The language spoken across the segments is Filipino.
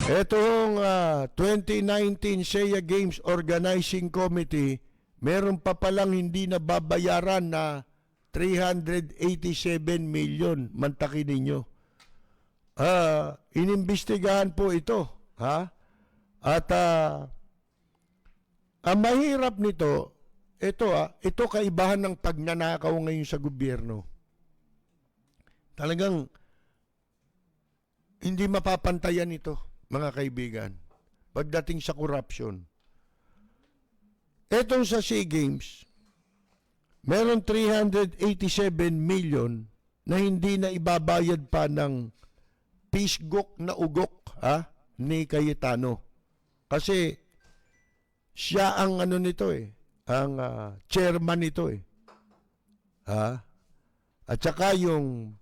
Etong 2019 SEA Games Organizing Committee, meron pa palang hindi nababayaran na 387 million. Mantakin ninyo. Inimbestigahan po ito. Ha? At ang mahirap nito, ito kaibahan ng pagnanakaw ngayon sa gobyerno. Talagang hindi mapapantayan ito, mga kaibigan, pagdating sa corruption. Etong sa SEA Games, meron 387 million na hindi na ibabayad pa ng pisgok na ugok ni Cayetano. Kasi siya ang ano nito ang chairman nito At saka yung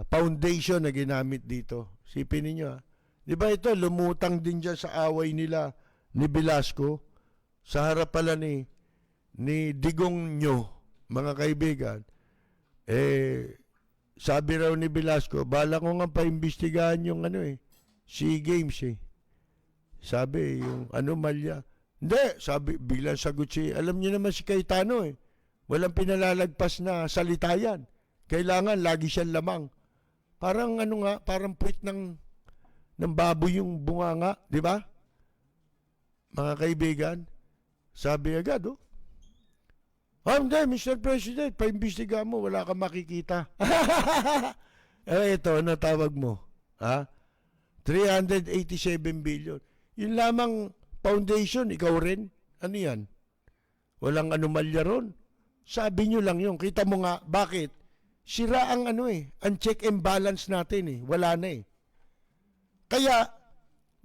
foundation na ginamit dito. Sipin ninyo Di ba ito, lumutang din dyan sa away nila ni Velasco sa harap pala ni Digong nyo, mga kaibigan. Sabi raw ni Velasco, bala ko nga paimbestigahan yung SEA Games Sabi, yung anomalya. Hindi, sabi, bilang sagot alam niyo naman si Cayetano walang pinalalagpas na salita yan. Kailangan lagi siyang lamang. Parang parang puwit ng baboy yung bunganga, di ba? Mga kaibigan, sabi agad, hindi, Mr. President, paimbestiga mo, wala kang makikita. Ito, ano tawag mo? 387 billion. Yun lamang foundation, ikaw rin. Ano yan? Walang anomalya ron. Sabi nyo lang yun. Kita mo nga, bakit? Sira ang ang check and balance natin Wala na Kaya,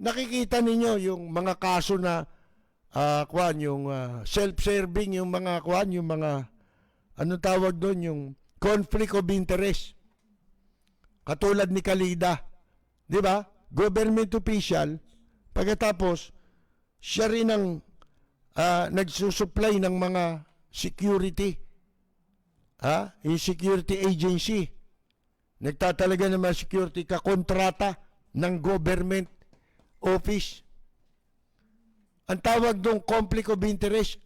nakikita ninyo yung mga kaso na, yung self-serving, yung mga, yung mga, ano tawag doon, yung conflict of interest. Katulad ni Calida. Di ba? Government official, pagkatapos, siya rin ang nagsusupply ng mga security. Yung security agency. Nagtatalaga ng mga security kakontrata ng government office. Ang tawag doon, conflict of interest.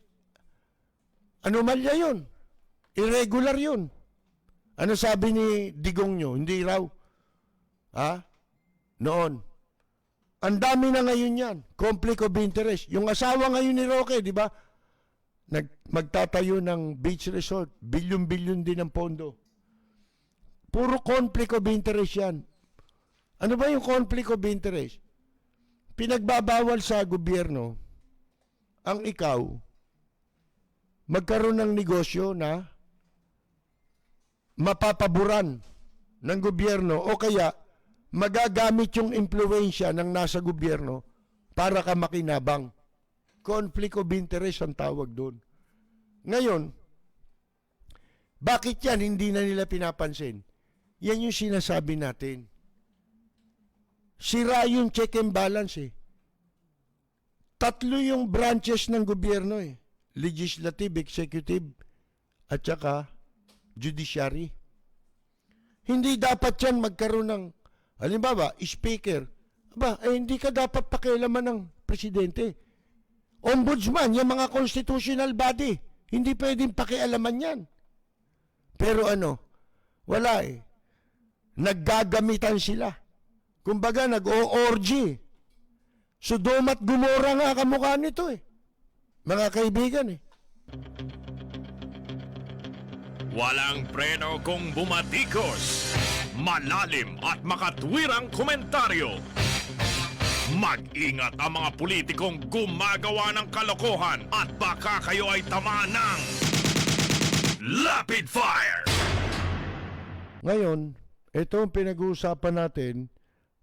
Anomalya yun. Irregular yun. Ano sabi ni Digong nyo? Hindi raw. Noon. Ang dami na ngayon yan. Conflict of interest. Yung asawa ngayon ni Roque, di ba? Magtatayo ng beach resort. Bilyon-bilyon din ang pondo. Puro conflict of interest yan. Ano ba yung conflict of interest? Pinagbabawal sa gobyerno ang ikaw magkaroon ng negosyo na mapapaboran ng gobyerno o kaya magagamit yung impluwensya ng nasa gobyerno para ka makinabang. Conflict of interest ang tawag doon. Ngayon, bakit yan hindi na nila pinapansin? Yan yung sinasabi natin. Sira yung check and balance Tatlo yung branches ng gobyerno Legislative, executive, at saka judiciary. Hindi dapat yan magkaroon ng, halimbawa, speaker. Hindi ka dapat pakialaman ng presidente. Ombudsman, yung mga constitutional body. Hindi pwedeng pakialaman yan. Pero wala Naggagamitan sila. Kumbaga, nag-o-orgy. Sodom at Gomora nga kamukha nito Mga kaibigan Walang preno kung bumatikos. Malalim at makatwirang komentaryo. Mag-ingat ang mga politikong gumagawa ng kalokohan at baka kayo ay tamaan ng Rapid Fire! Ngayon, ito ang pinag-uusapan natin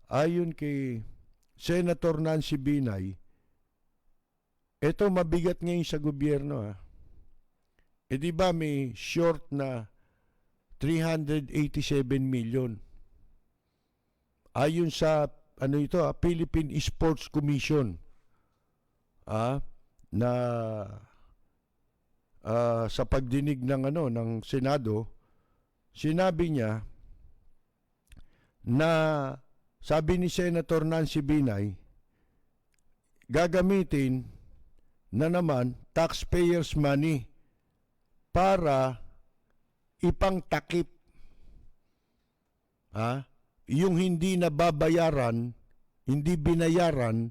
ayon kay Senator Nancy Binay. Ito mabigat ngayon sa gobyerno di ba may short na 387 million. Ayon sa Philippine Sports Commission na sa pagdinig ng Senado, sinabi niya na sabi ni Senator Nancy Binay, gagamitin na naman taxpayers' money para ipangtakip yung hindi nababayaran, hindi binayaran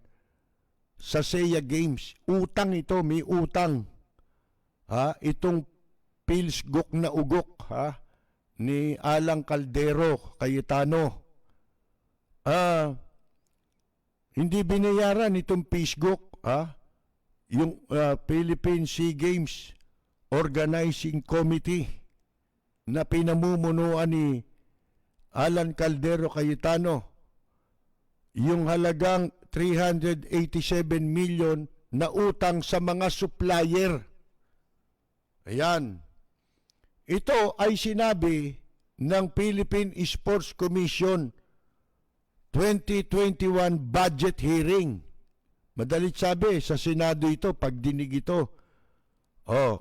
sa SEA Games. Utang ito, may utang. Itong Pilsgok na ugok ni Alang Caldero Cayetano. Hindi binayaran itong Pilsgok, yung Philippine SEA Games Organizing Committee na pinamumunuan ni Alan Caldero Cayetano, yung halagang 387 million na utang sa mga supplier. Ayan. Ito ay sinabi ng Philippine Sports Commission 2021 budget hearing. Madalit sabi, sa Senado ito, pag dinig ito.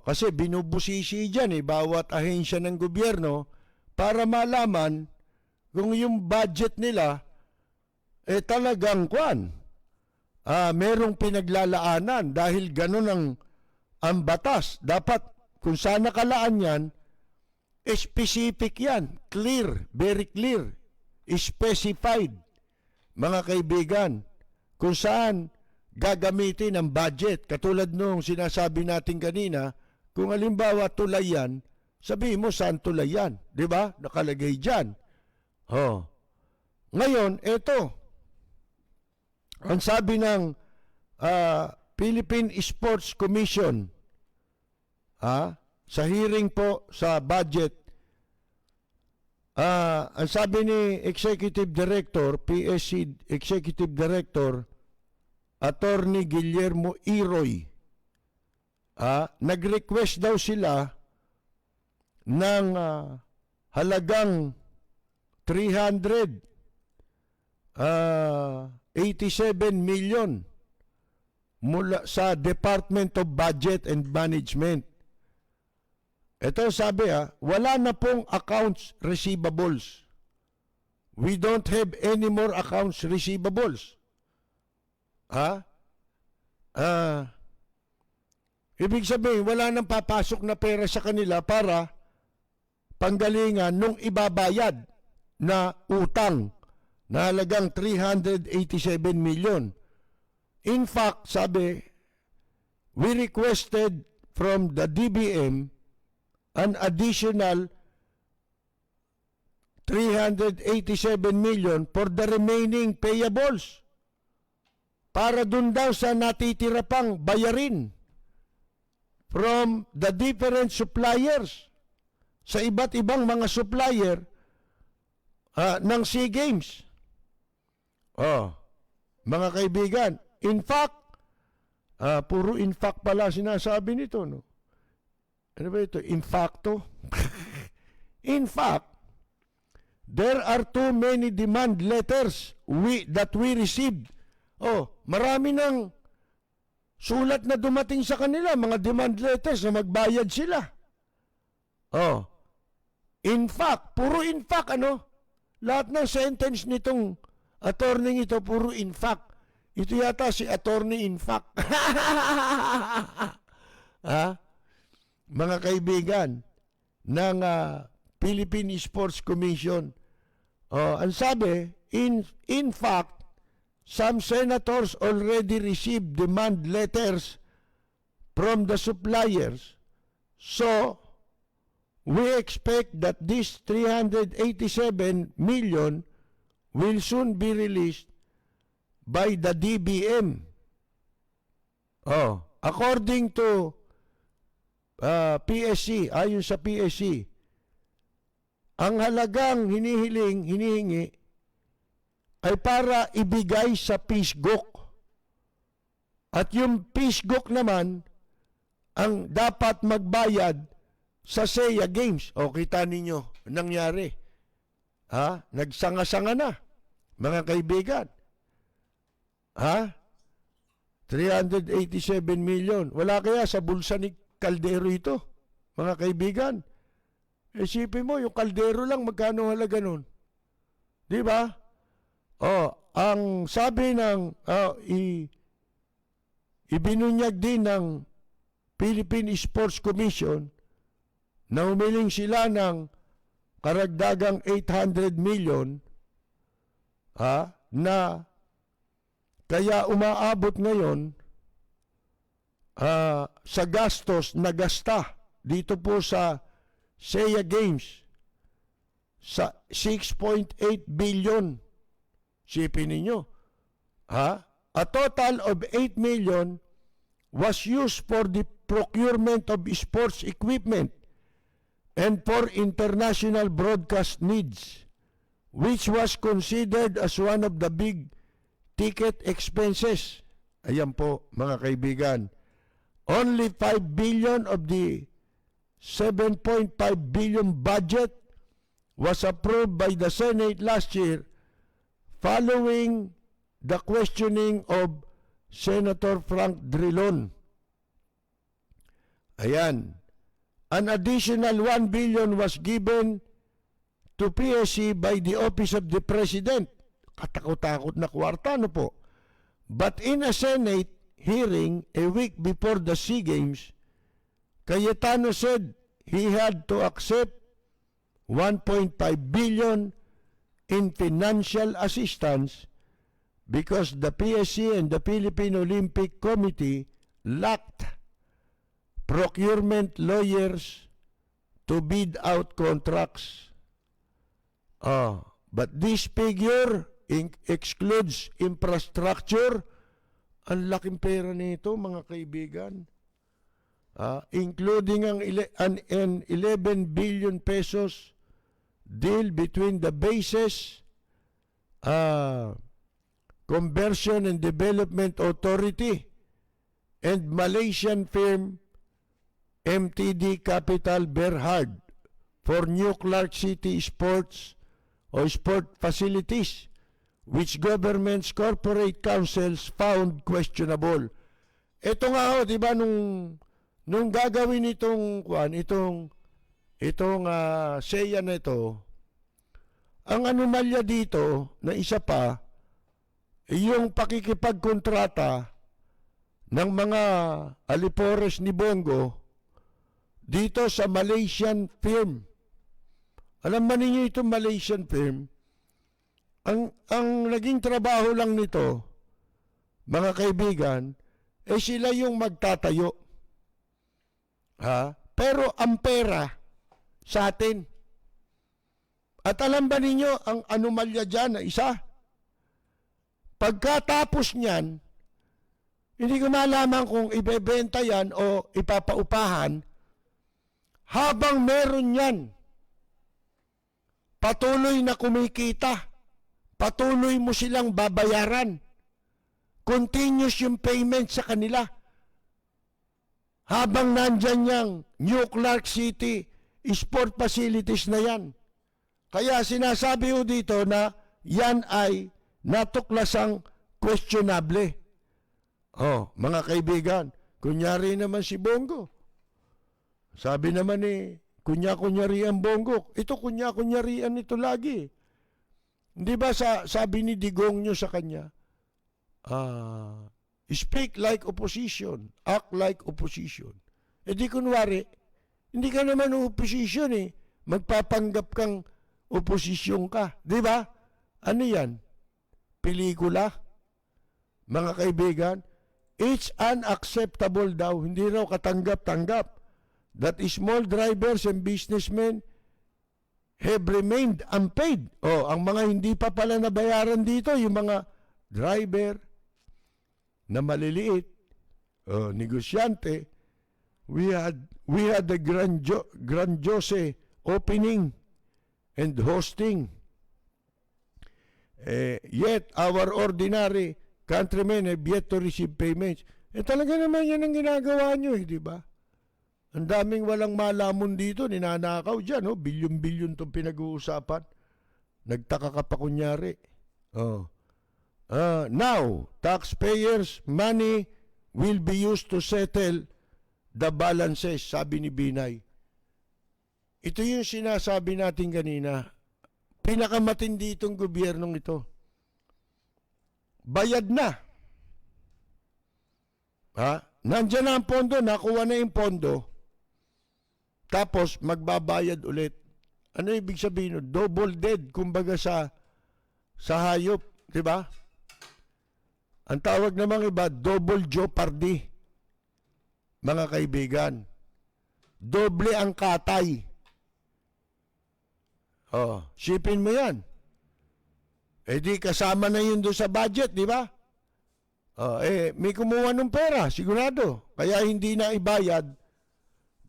Kasi binubusisi dyan bawat ahensya ng gobyerno para malaman kung yung budget nila talagang merong pinaglalaanan dahil ganun ang batas. Dapat kung saan nakalaan yan, specific yan, clear, very clear, specified, mga kaibigan, kung saan gagamitin ang budget. Katulad nung sinasabi natin kanina, kung halimbawa tulay yan, sabihin mo saan tulay yan, di ba? Nakalagay dyan. Ngayon, eto, ang sabi ng Philippine Sports Commission sa hearing po sa budget, ang sabi ni Executive Director, PSC Executive Director, Attorney Guillermo Iroy, nag-request daw sila ng halagang 387 million mula sa Department of Budget and Management. Ito sabi wala na pong accounts receivables. We don't have any more accounts receivables. Ibig sabihin, wala nang papasok na pera sa kanila para panggalingan nung ibabayad na utang na halagang 387 million. In fact, sabi, we requested from the DBM an additional 387 million for the remaining payables para dun daw sa natitira pang bayarin from the different suppliers sa iba't ibang mga supplier ng SEA Games. Mga kaibigan, in fact, puro in fact pala sinasabi nito, no? Ano ba ito? In facto? In fact, there are too many demand letters that we received. Marami ng sulat na dumating sa kanila, mga demand letters na magbayad sila. In fact, puro in fact, lahat ng sentence nitong attorney ito, puro in fact. Ito yata si attorney in fact. Mga kaibigan ng Philippine Sports Commission, ang sabi, in fact, some senators already received demand letters from the suppliers. So, we expect that this 387 million will soon be released by the DBM. According to PSC, ayon sa PSC, ang halagang hinihingi ay para ibigay sa PSGOC. At yung PSGOC naman ang dapat magbayad sa SEA Games. Kita ninyo, nangyari. Nagsanga-sanga na, mga kaibigan. 387 million. Wala kaya sa bulsa ni Caldero ito, mga kaibigan? Isipin mo, yung Caldero lang, magkano halaga nun? Di ba? Ang sabi ng ibinunyag din ng Philippine Sports Commission na humiling sila ng karagdagang 800 million na kaya umaabot ngayon sa gastos na gasta dito po sa SEA Games sa 6.8 billion. Sipin ninyo. A total of 8 million was used for the procurement of sports equipment and for international broadcast needs, which was considered as one of the big ticket expenses. Ayan po, mga kaibigan. Only 5 billion of the 7.5 billion budget was approved by the Senate last year following the questioning of Senator Frank Drilon. Ayan. An additional 1 billion was given to PSC by the Office of the President. Katakot-takot na kwarta, no po? But in a Senate hearing a week before the SEA Games, Cayetano said he had to accept 1.5 billion in financial assistance because the PSC and the Philippine Olympic Committee lacked procurement lawyers to bid out contracts. But this figure excludes infrastructure. Ang laking pera nito, mga kaibigan. Including an 11 billion pesos deal between the bases, Conversion and Development Authority and Malaysian firm MTD Capital Berhad for New Clark City sports or sport facilities, which government's corporate councils found questionable. Ito nga ho, di ba, nung gagawin itong SEA na ito, ang anomalya dito na isa pa, yung pakikipagkontrata ng mga alipores ni Bongo dito sa Malaysian firm. Alam ba ninyo itong Malaysian firm? Ang naging trabaho lang nito, mga kaibigan, sila yung magtatayo. Pero ang pera sa atin. At alam ba ninyo ang anomalya dyan na isa? Pagkatapos niyan, hindi ko malaman kung ibebenta yan o ipapaupahan, habang meron yan, patuloy na kumikita, patuloy mo silang babayaran, continuous yung payment sa kanila, habang nandyan yung New Clark City sport facilities na yan. Kaya sinasabi ko dito na yan ay natuklasang questionable. Mga kaibigan, kunyari naman si Bongo. Sabi naman kunya-kunyarian Bongo. Ito kunya-kunyarian ito lagi. Di ba sabi ni Digong nyo sa kanya, speak like opposition, act like opposition. Di kunwari, hindi ka naman opposition magpapanggap kang oposisyon ka. Di ba? Ano yan? Pelikula? Mga kaibigan, it's unacceptable daw. Hindi raw katanggap-tanggap that small drivers and businessmen have remained unpaid. Ang mga hindi pa pala nabayaran dito, yung mga driver na maliliit, negosyante, we had a grandiose opening and hosting. Yet our ordinary countrymen have yet to receive payments. Talaga naman yan ang ginagawa nyo, di ba? Ang daming walang malamon dito, ninanakaw dyan, bilyon-bilyon itong pinag-uusapan. Nagtaka ka pa kunyari. Now, taxpayers' money will be used to settle the balances, sabi ni Binay. Ito yung sinasabi natin kanina. Pinakamatindi itong gobyernong ito. bayad na. Ha? Nandiyan na ang pondo, nakuha na yung pondo. Tapos magbabayad ulit. Ano ibig sabihin? Double dead, kumbaga sa hayop, di ba? Ang tawag namang iba, double jeopardy. Mga kaibigan. Doble ang katay. Oh, sipin mo yan. Eh di kasama na yun doon sa budget, di ba? Oh, may kumuha ng pera, sigurado. Kaya hindi na ibayad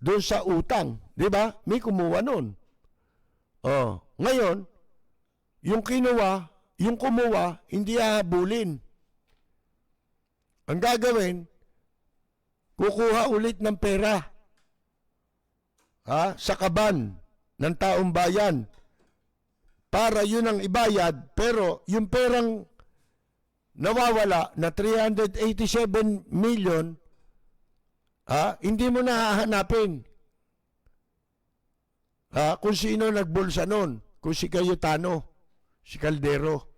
doon sa utang, di ba? May kumuha nun. Oh, ngayon, yung kumuha, hindi hahabulin. Ang gagawin, kukuha ulit ng pera. Sa kaban ng taong bayan. Para yun ang ibayad, pero yung perang nawawala na 387 million, hindi mo na hahanapin. Kung sino nagbulsa nun, kung si Cayetano, si Caldero.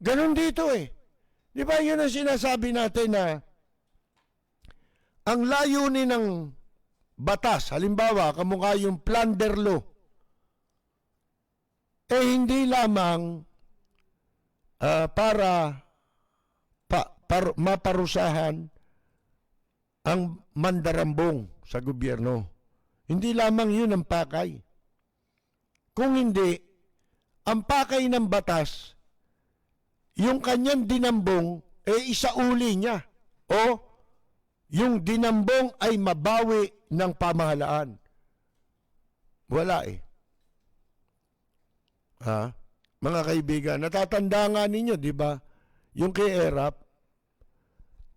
Ganon dito eh. Di ba yun ang sinasabi natin na ang layunin ng batas, halimbawa, kamukha yung plunder law, hindi lamang para maparusahan ang mandarambong sa gobyerno. Hindi lamang yun ang pakay. Kung hindi, ang pakay ng batas, yung kanyang dinambong, isauli niya. O yung dinambong ay mabawi ng pamahalaan. Wala eh. Mga kaibigan, natatanda nga ninyo, di ba? Yung kay Erap,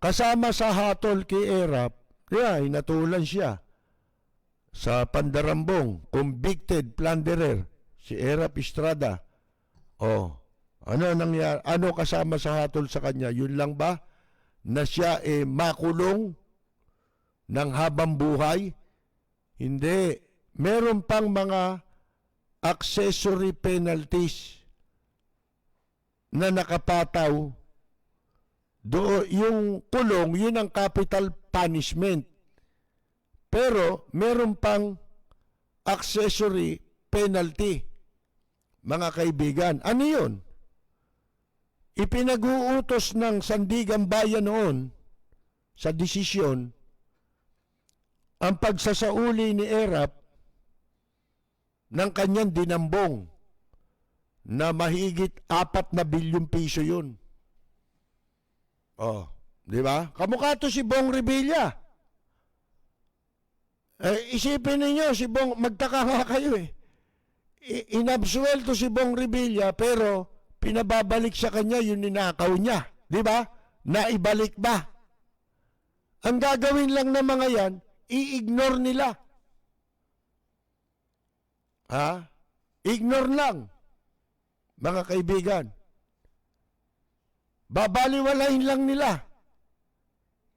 kasama sa hatol kay Erap, hinatulan siya sa pandarambong, convicted plunderer, si Erap Estrada. Ano nangyari? Ano kasama sa hatol sa kanya? Yun lang ba? Na siya makulong ng habang buhay? Hindi. Meron pang mga accessory penalties na nakapataw. Yung kulong, yun ang capital punishment. Pero meron pang accessory penalty. Mga kaibigan, ano yun? Ipinag-uutos ng Sandigan Bayan noon sa desisyon ang pagsasauli ni Erap ng kanyang dinambong na mahigit 4 na bilyong piso yun. Di ba? Kamukha to si Bong Revilla. Isipin ninyo, si Bong, magtaka nga kayo eh. Inabsuelto si Bong Revilla pero pinababalik sa kanya yung ninakaw niya. Di ba? Naibalik ba? Ang gagawin lang ng mga yan, i-ignore nila. Ignore lang. Mga kaibigan. Babaliwalain lang nila.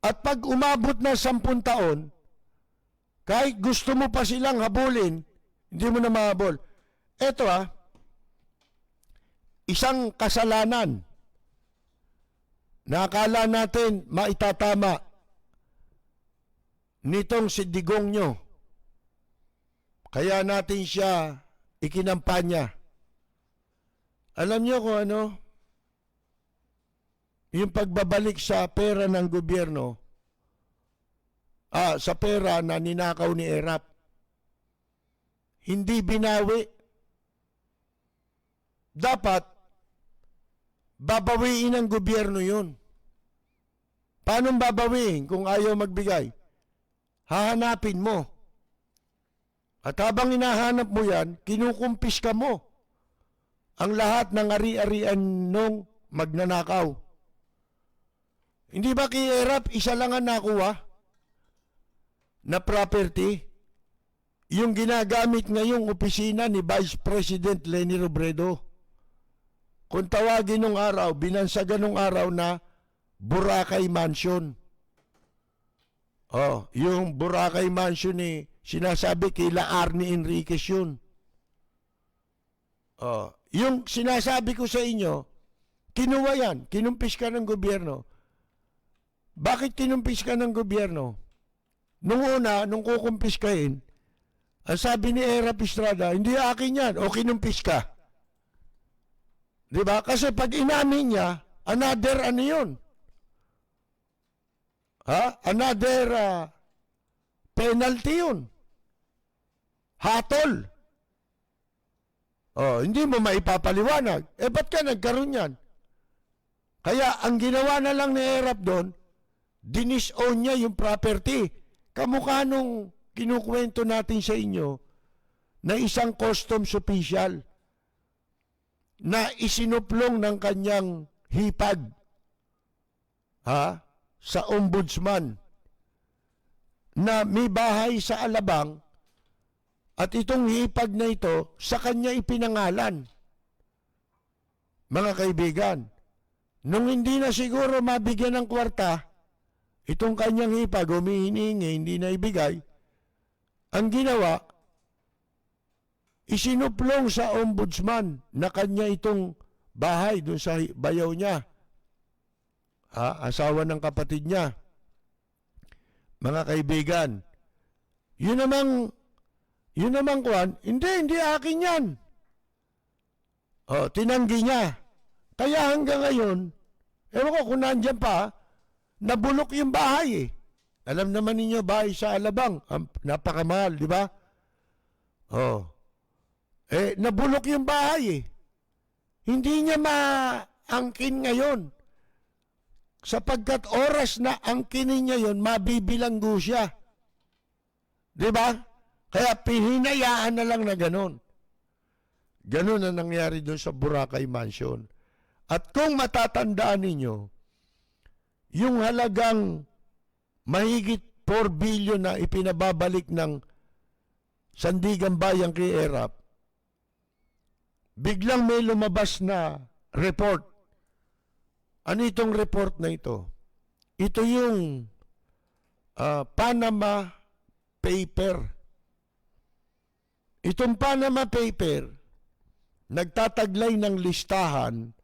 At pag umabot na 10 taon, kahit gusto mo pa silang habulin, hindi mo na mahabol. Eto isang kasalanan na akala natin maitatama nitong si Digongyo. Kaya natin siya ikinampanya. Alam niyo kung ano? Yung pagbabalik sa pera ng gobyerno, sa pera na ninakaw ni Erap, hindi binawi. Dapat, babawiin ng gobyerno yun. Paano babawiin kung ayaw magbigay? Hahanapin mo. At habang hinahanap mo yan, kinukumpiska mo ang lahat ng ari-arian nung magnanakaw. Hindi ba kay Erap, isa lang ang nakuha na property? Yung ginagamit ngayong opisina ni Vice President Leni Robredo. Kung tawagin nung araw, binansagan nung araw na Boracay Mansion. Yung Boracay Mansion sinasabi kila Arnie Enriquez yun. Yung sinasabi ko sa inyo, Kinuha yan, kinumpis ka ng gobyerno. Bakit kinumpis ka ng gobyerno? Nung una, nung kukumpiskahin, ang sabi ni Erap Estrada, hindi akin yan, o kinumpis ka. Diba? Kasi pag inamin niya, another ano yun? Another penalty yun. Hatol. Hindi mo maipapaliwanag. Ba't ka nagkaroon yan? Kaya ang ginawa na lang ni Erap doon, dinisown niya yung property. Kamukha nung kinukwento natin sa inyo na isang customs official na isinuplong ng kanyang hipag sa ombudsman na may bahay sa Alabang at itong hipag na ito sa kanya ipinangalan. Mga kaibigan, nung hindi na siguro mabigyan ng kwarta, itong kanyang hipag, humihiningi, hindi na ibigay, ang ginawa, isinuplong sa ombudsman na kanya itong bahay dun sa bayaw niya. Asawa ng kapatid niya. Mga kaibigan, yun namang kuwan, hindi akin yan. Tinanggi niya. Kaya hanggang ngayon, ewan ko kung nandyan pa, nabulok yung bahay eh. Alam naman ninyo, bahay sa Alabang, napakamahal, di ba? Nabulok yung bahay eh. Hindi niya maangkin ngayon. Sapagkat oras na angkinin niya yon, mabibilanggo siya. Di ba? Kaya pihinayaan na lang na ganon. Ganon na nangyari doon sa Boracay Mansion. At kung matatandaan ninyo, yung halagang mahigit 4 billion na ipinababalik ng Sandigan Bayan kay Erap, biglang may lumabas na report. Ano itong report na ito? Ito yung Panama Paper. Itong Panama Paper, nagtataglay ng listahan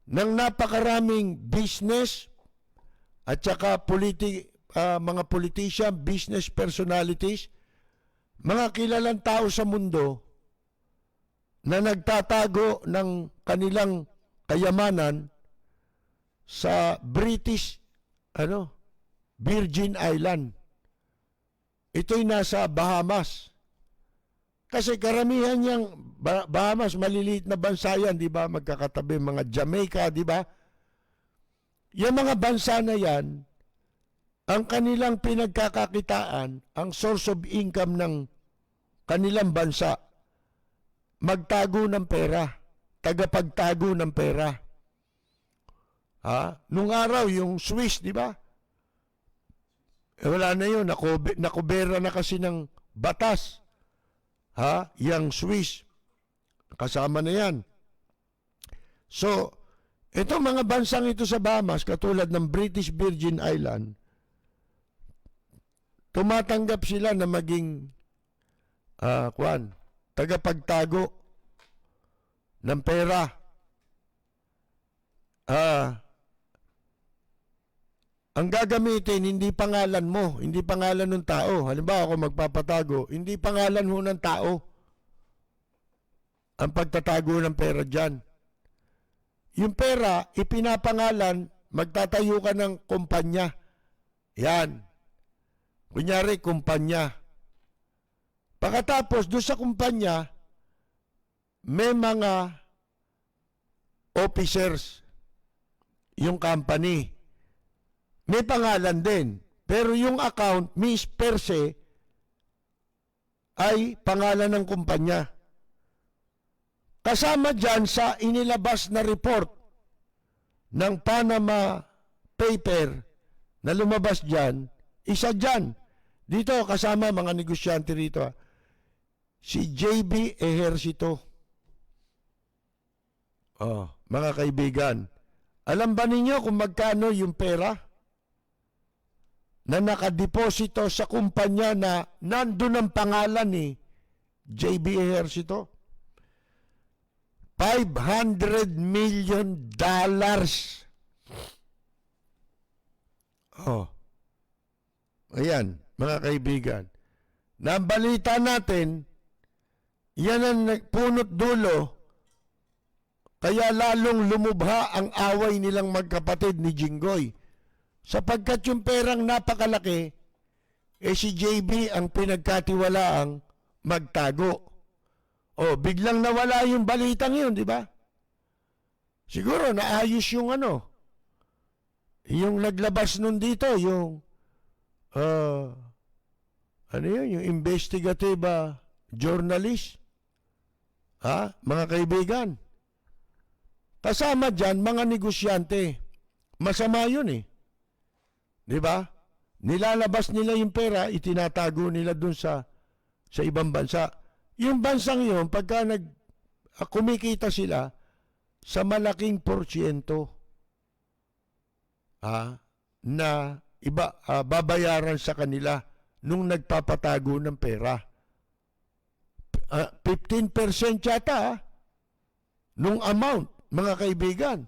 ng napakaraming business at saka mga politician, business personalities, mga kilalang tao sa mundo na nagtatago ng kanilang kayamanan sa British Virgin Island. Ito'y nasa Bahamas. Kasi karamihan niyang Bahamas, maliliit na bansa yan, di ba? Magkakatabi mga Jamaica, di ba? Yung mga bansa na yan, ang kanilang pinagkakakitaan, ang source of income ng kanilang bansa, magtago ng pera, tagapagtago ng pera. Nung araw, yung Swiss, di ba? Wala na yun, nakubera na kasi ng batas. Yang Swiss, kasama na yan. So, itong mga bansang ito sa Bahamas, katulad ng British Virgin Island, tumatanggap sila na maging tagapagtago ng pera. Ang gagamitin, hindi pangalan mo, hindi pangalan ng tao. Halimbawa, ako magpapatago, hindi pangalan ho ng tao ang pagtatago ng pera dyan. Yung pera, ipinapangalan, magtatayo ka ng kumpanya. Yan. Kunyari, kumpanya. Pagkatapos, doon sa kumpanya, may mga officers, yung company. May pangalan din. Pero yung account, Miss per se, ay pangalan ng kumpanya. Kasama dyan sa inilabas na report ng Panama Paper na lumabas dyan, isa dyan. Dito, kasama mga negosyante rito. Si JB Ejercito. Mga kaibigan, alam ba ninyo kung magkano yung pera na nakadeposito sa kumpanya na nandun ang pangalan ni JB Ejercito? $500 million. Oh. Ayan, mga kaibigan. Na ang balita natin, yan ang nagpunot dulo, kaya lalong lumubha ang away nilang magkapatid ni Jinggoy. Sapagkat yung perang napakalaki, si JB ang pinagkatiwalaang magtago. O, biglang nawala yung balitang yun, di ba? Siguro naayos yung yung naglabas nun dito, yung yung investigative journalist. Mga kaibigan. Kasama dyan, mga negosyante. Masama yun eh. Di ba? Nilalabas nila yung pera, itinatago nila dun sa ibang bansa. Yung bansang yun, pagka kumikita sila sa malaking porsyento na babayaran sa kanila nung nagpapatago ng pera. 15% yata nung amount, mga kaibigan.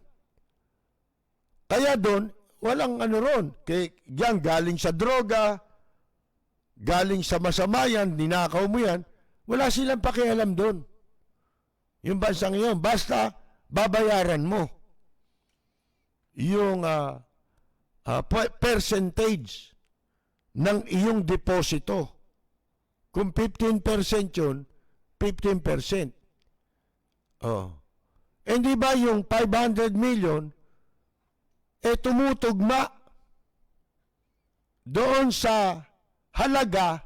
Kaya doon, walang ron. Diyan, galing sa droga, galing sa masama yan, ninakaw mo yan, wala silang pakialam doon. Yung bansang yun, basta babayaran mo yung percentage ng iyong deposito. Kung 15% yun, 15%. Hindi ba yung 500 million tumutugma doon sa halaga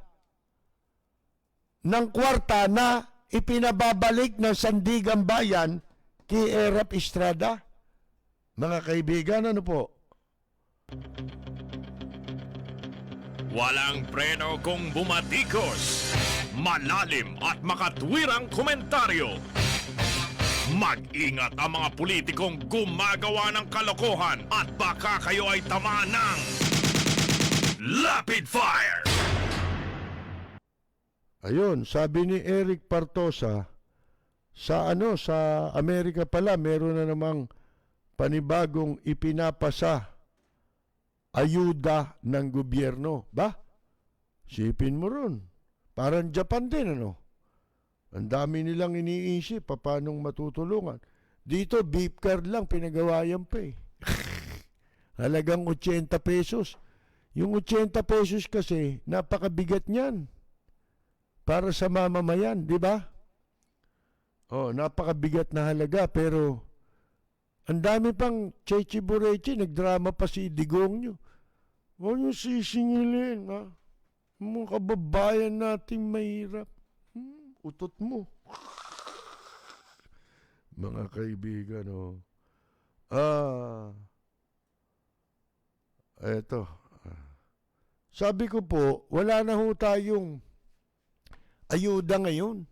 ng kwarta na ipinababalik ng Sandigang Bayan kay Erap Estrada? Mga kaibigan, ano po? Walang preno kung bumatikos. Malalim at makatwirang komentaryo. Mag-ingat ang mga politikong gumagawa ng kalokohan at baka kayo ay tamaan ng Rapid Fire! Ayun, sabi ni Eric Partosa, sa Amerika pala, meron na namang panibagong ipinapasa ayuda ng gobyerno. Ba? Sipin mo ron. Parang Japan din, Ang dami nilang iniisip, paanong matutulungan. Dito, beef card lang, pinagawayan pa eh. Halagang 80 pesos. Yung 80 pesos kasi, napakabigat niyan. Para sa mamamayan, di ba? Napakabigat na halaga, pero ang dami pang Chechi Burechi, nagdrama pa si Digong nyo. Huwag nyo sisingilin, mga kababayan nating mahirap. Utot mo. Mga kaibigan, eto. Sabi ko po, wala na ho tayong ayuda ngayon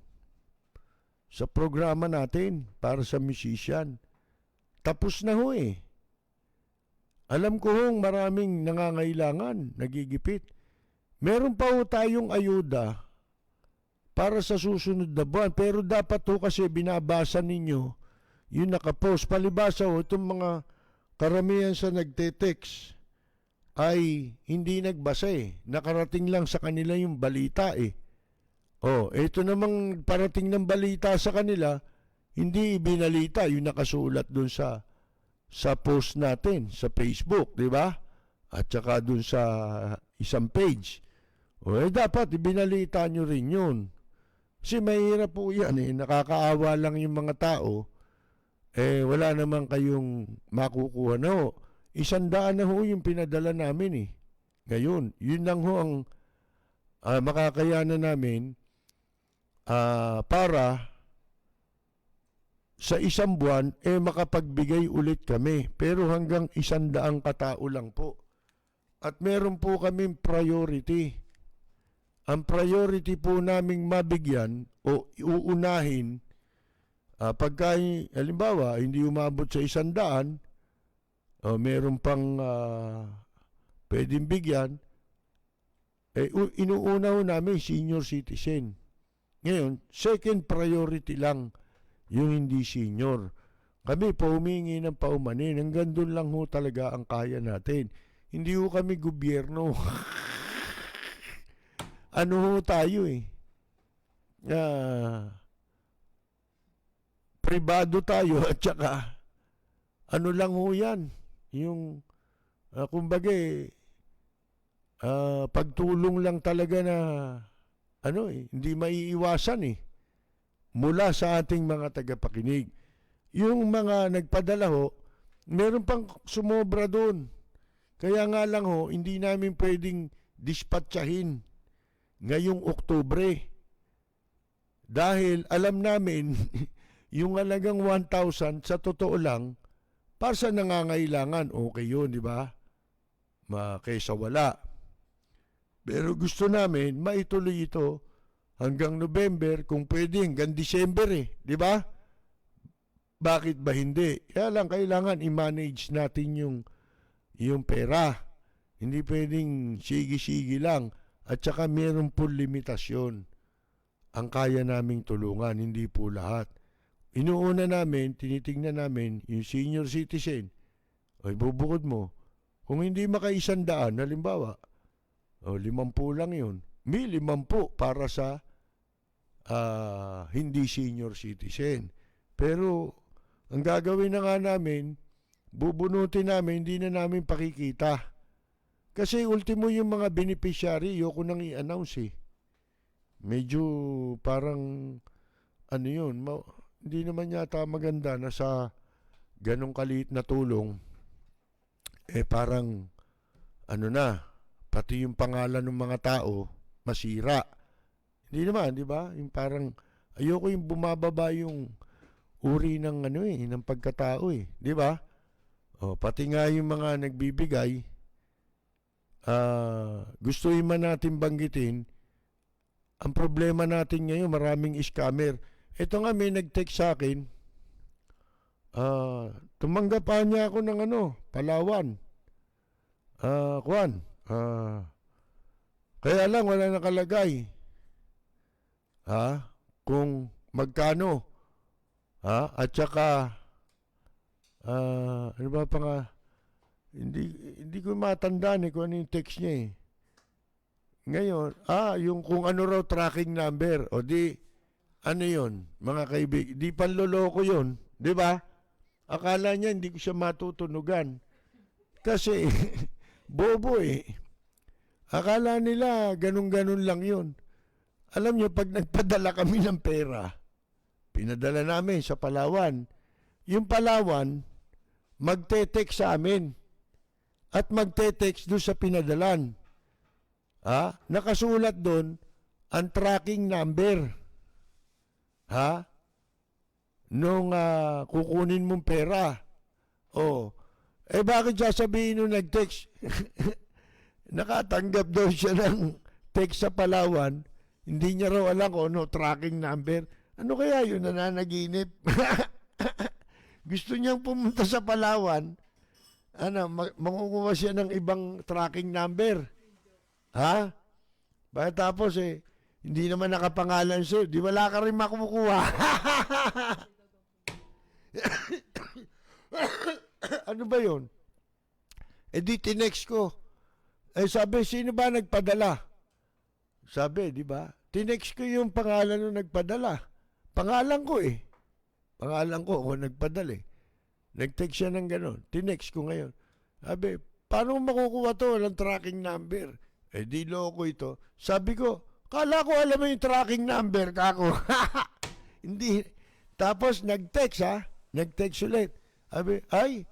sa programa natin para sa musician. Tapos na ho eh. Alam ko hong maraming nangangailangan, nagigipit. Meron pa ho tayong ayuda para sa susunod na buwan. Pero dapat ho kasi binabasa ninyo yung nakapost. Palibasa ho, itong mga karamihan sa nagte-text ay hindi nagbasa eh. Nakarating lang sa kanila yung balita eh. Ito namang parating ng balita sa kanila, hindi ibinalita yung nakasulat dun sa post natin sa Facebook, di ba? At saka dun sa isang page. Dapat ibinalita nyo rin yun. Kasi mahirap po yan eh. Nakakaawa lang yung mga tao. Wala naman kayong makukuha na ho. 100 na ho yung pinadala namin eh. Ngayon, yun lang ho ang makakayanan namin para sa isang buwan, makapagbigay ulit kami. Pero hanggang 100 katao lang po. At meron po kaming priority. Ang priority po naming mabigyan o uunahin, pagka, halimbawa, hindi umabot sa 100, meron pang pwedeng bigyan, inuuna ho namin senior citizen. Ngayon, second priority lang yung hindi senior. Kami pa humingi ng paumanin. Hanggang doon lang ho talaga ang kaya natin. Hindi ho kami gobyerno. Ano ho tayo eh? Pribado tayo at saka ano lang ho yan. Yung kumbaga pagtulong lang talaga na hindi maiiwasan mula sa ating mga tagapakinig. Yung mga nagpadala ho, meron pang sumobra doon. Kaya nga lang ho, hindi namin pwedeng dispatchahin ngayong Oktubre. Dahil alam namin, yung halagang 1,000, sa totoo lang, para sa nangangailangan, okay yun, di ba? Kaysa wala. Pero gusto namin, maituloy ito hanggang November, kung pwede hanggang December di ba? Bakit ba hindi? Kaya lang, kailangan i-manage natin yung pera. Hindi pwedeng sige-sige lang. At saka meron po limitasyon ang kaya naming tulungan, hindi po lahat. Inuuna namin, tinitingnan namin, yung senior citizen, ay bubukod mo. Kung hindi maka-100, halimbawa, 50 lang yun. May 50 para sa hindi senior citizen. Pero, ang gagawin na nga namin, bubunutin namin, hindi na namin pakikita. Kasi ultimo yung mga beneficiary, yoko nang i-announce Medyo parang, hindi naman yata maganda na sa ganong kaliit na tulong, parang, pati yung pangalan ng mga tao, masira. Hindi naman, di ba? Yung parang, ayoko yung bumababa yung uri ng ng pagkatao di ba? Pati nga yung mga nagbibigay, gusto man natin banggitin, ang problema natin ngayon, maraming scammer. Ito nga, may nag-text sa akin, tumanggap pa niya ako ng Palawan. Kaya lang, wala nakalagay. Kung magkano. At saka, ano ba pa nga, hindi ko matandaan kung ano yung text niya Ngayon, yung kung ano raw tracking number, o di, ano yun, mga kaibig, di panloloko yun, di ba? Akala niya hindi ko siya matutunugan. Kasi, bobo Akala nila, ganun-ganun lang yun. Alam niyo, pag nagpadala kami ng pera, pinadala namin sa Palawan, yung Palawan, magte-text sa amin at magte-text doon sa pinadalan. Nakasulat doon ang tracking number. Nung kukunin mong pera. Bakit sasabihin nung nag-text? Nakatanggap daw siya ng text sa Palawan. Hindi niya raw alam kung ano tracking number. Ano kaya yun, nananaginip? Gusto niyang pumunta sa Palawan, makukuha siya ng ibang tracking number. Bakit tapos hindi naman nakapangalan siya, di wala ka rin makukuha. Ano ba yun? Di tinext ko. Sabi, sino ba nagpadala? Sabi, di ba? Tinext ko yung pangalan ng nagpadala. Pangalan ko Pangalan ko ako nagpadala Nag-text siya ng gano'n. Tinext ko ngayon. Sabi, paano makukuha to? Walang tracking number. Di loko ito. Sabi ko, kala ko alam mo yung tracking number kako. Hindi. Tapos nag-text Nag-text ulit. Sabi, ay,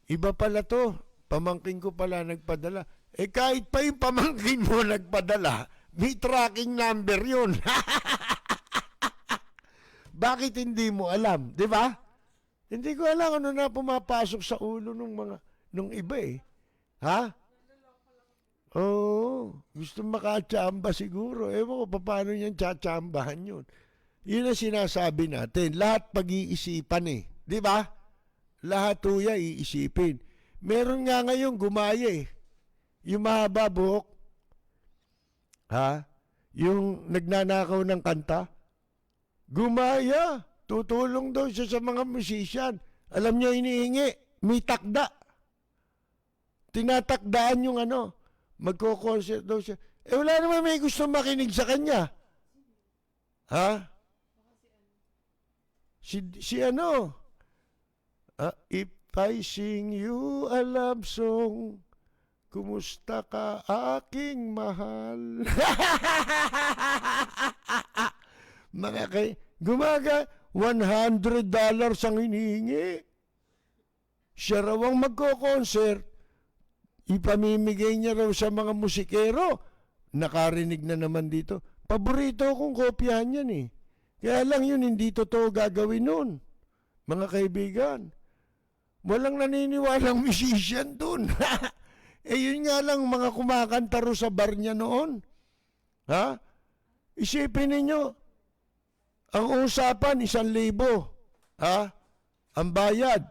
iba pala to. Pamangkin ko pala nagpadala. Kahit pa yung pamangkin mo nagpadala, may tracking number yun. Bakit hindi mo alam? Di ba? Hindi ko alam ano na pumapasok sa ulo nung iba gusto makatsamba siguro. Ewan ko paano niyan tsatsambahan yun. Yun ang sinasabi natin. Lahat pag-iisipan Di ba? Lahat tuya iisipin. Meron nga ngayon gumaya Yung mahaba buhok. Yung nagnanakaw ng kanta. Gumaya. Tutulong daw siya sa mga musician. Alam niyo, inihingi. May takda. Tinatakdaan yung ano. Magko-concert daw siya. Eh, wala naman may gusto makinig sa kanya. Ha? Si ano? If I sing you a love song, kumusta ka aking mahal? Mga $100 ang hinihingi. Siya raw ang magko-concert. Ipamimigay niya raw sa mga musikero. Nakarinig na naman dito. Paborito kong kopyahan yan eh. Kaya lang yun, hindi totoo gagawin nun. Mga kaibigan. Walang naniniwalang musician dun. Eh yun nga lang mga kumakanta ro sa bar niya noon. Ha? Isipin ninyo, ang usapan, 1,000. Ha? Ang bayad.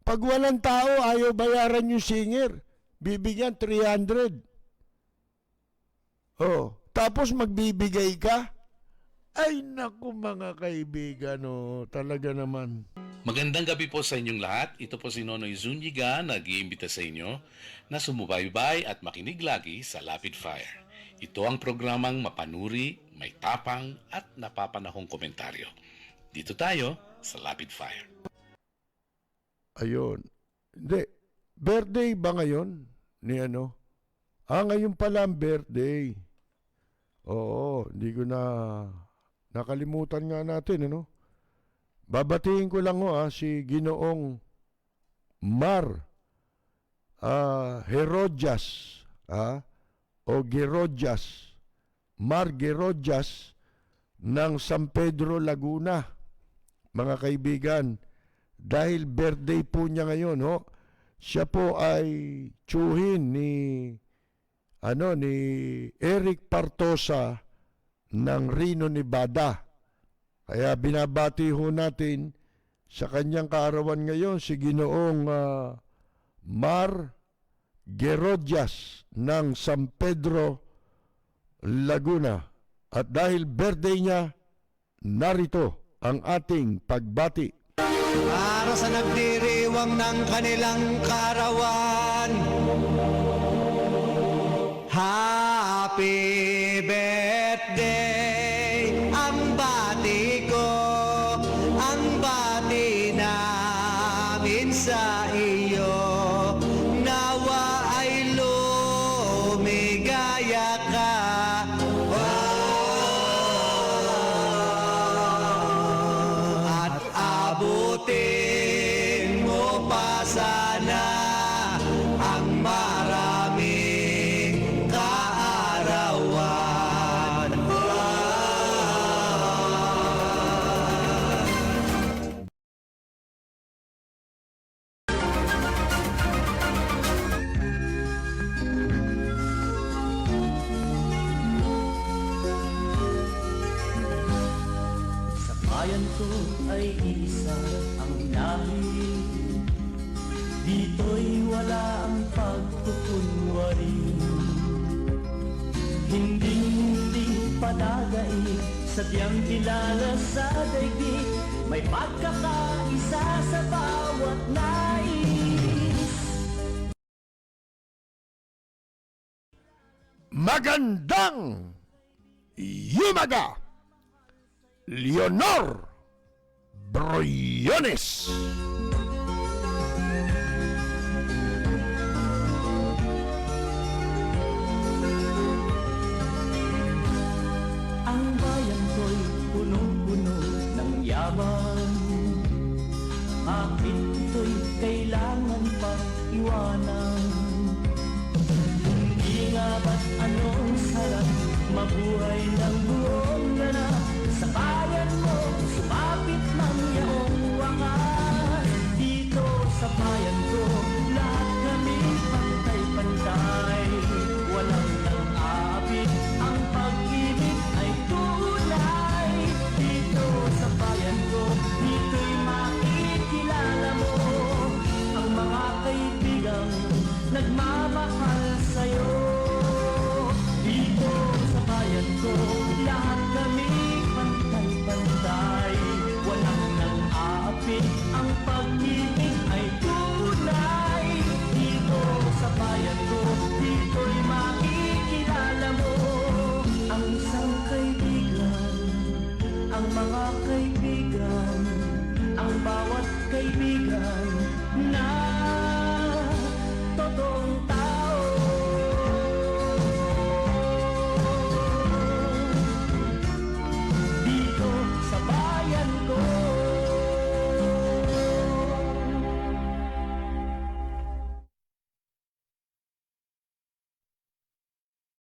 Pag walang tao, ayaw bayaran yung singer. Bibigyan 300. Oh, tapos magbibigay ka? Ay naku mga kaibigan, oh, talaga naman. Magandang gabi po sa inyong lahat. Ito po si Nonoy Zuniga, nag-iimbita sa inyo na sumubaybay at makinig lagi sa Lapid Fire. Ito ang programang mapanuri, may tapang at napapanahong komentaryo. Dito tayo sa Lapid Fire. Ayun. Hindi. Birthday ba ngayon? Ni ano? Ngayon pala ang birthday. Oo, hindi ko na nakalimutan nga natin, ano? Babatiin ko lang si Ginoong Mar Herodias, o Gerodias, Mar Gerodias ng San Pedro, Laguna. Mga kaibigan, dahil birthday po niya ngayon, siya po ay tsuhin ni Eric Partosa ng Reno, Nevada. Kaya binabati ho natin sa kanyang kaarawan ngayon si Ginoong Mar Gerodias ng San Pedro, Laguna. At dahil birthday niya, narito ang ating pagbati. Para sa nagdiriwang ng kanilang kaarawan, Happy birthday, ang bati ko, ang bati namin sa iyo. Nawa ay lumigaya ka. At abutin mo pa sana ang maraming kaarawan. Sa bayan ko ay isa ang lahi. Dito'y wala ang pagkukunwari. Hindi padagay, sadyang kilala sa daigdig. May pagkakaisa sa bawat nais. Magandang Yumaga, Leonor Briones. Ang bayan ko'y punong-puno ng yaman. Bakit ito'y kailangan pang iwanan? Hindi nga ba't anong sarap mabuhay ng buong ganap? Sa bayan mo, sumapit man iyong wakas. Dito sa bayan ko, lahat kami pantay-pantay. Walang nang-aabit, ang pag-ibig ay tunay. Dito sa bayan ko, dito'y makikilala mo ang mga kaibigang nagmamahal sa'yo. Dito sa bayan ko, lahat kami pantay-pantay. Walang isipin ang pag-ibig ay tunay. Dito sa bayan ko, dito'y makikilala mo ang isang kaibigan, ang mga kaibigan, ang bawat kaibigan na totoong tayo.